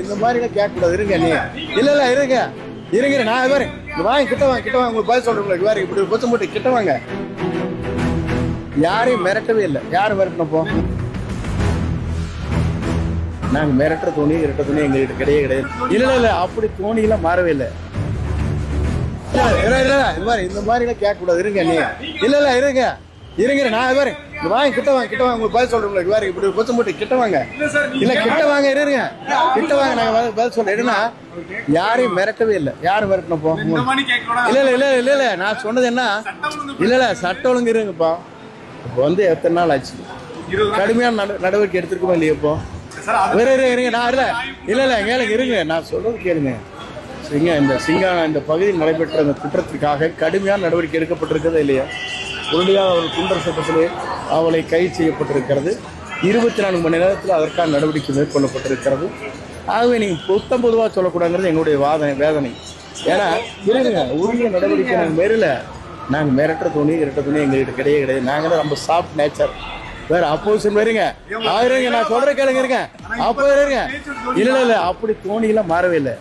இந்த மாதிரி கேட்க கூடாது. இருங்க நீ இல்ல இருங்க இருங்க நான் இது மாதிரி வாங்க கிட்ட வாங்க உங்களுக்கு பதில் சொல்றேன். வேற இப்படி கொச்சம் போட்டு கிட்ட வாங்க. யாரையும் மிரட்டவே இல்லை. யாரும் மிரட்டினப்போ நாங்க மிரட்டுற துணி இரட்ட துணி எங்ககிட்ட கிடையாது. இல்ல அப்படி துணியெல்லாம் மாறவே இல்லை. இது மாதிரி இந்த மாதிரி கேட்க கூடாது. இருங்க நீ இல்ல இருங்க நான் இது மாதிரி வாங்க கிட்ட வாங்க உங்களுக்கு பதில் சொல்றேன். வேற இப்படி கொச்சம் போட்டு கிட்ட வாங்க. இல்ல கிட்ட வாங்க இருங்க கிட்ட வாங்க நாங்க பதில் சொல்றேன். என்னன்னா யாரையும் மிரட்டவே இல்லை. யாரும் மிரட்டினப்போ இல்ல நான் சொன்னது என்ன இல்ல சட்டம் ஒழுங்கு இருங்கப்பா. இப்போ வந்து எத்தனை நாள் ஆச்சு கடுமையான நடவடிக்கை எடுத்திருக்கோமா இல்லையா? இப்போ இருங்க நான் இல்ல கேளுங்க இருங்க நான் சொல்றது கேளுங்க. இந்த பகுதியில் நடைபெற்ற அந்த குற்றத்திற்காக கடுமையான நடவடிக்கை எடுக்கப்பட்டிருக்கிறதா இல்லையா? உடனடியாக அவர்கள் குண்டர் சட்டத்திலே அவளை கைது செய்யப்பட்டிருக்கிறது. 24 மணி நேரத்தில் அதற்கான நடவடிக்கை மேற்கொள்ளப்பட்டிருக்கிறது. ஆகவே நீங்கள் பொதுவாக சொல்லக்கூடாதுங்கிறது எங்களுடைய வேதனை. ஏன்னா இருங்க உரிய நடவடிக்கை நாங்கள் மேரில் நாங்கள் மிரட்டுற துணி இரட்ட துணி எங்கள்கிட்ட கிடையாது. நாங்கள் தான் ரொம்ப சாஃப்ட் நேச்சர். வேற அப்போசிஷன் வருங்க நான் சொல்ற கேளுங்க இருங்க அப்போ இருங்க இல்ல அப்படி தோணியெல்லாம் மாறவே இல்லை.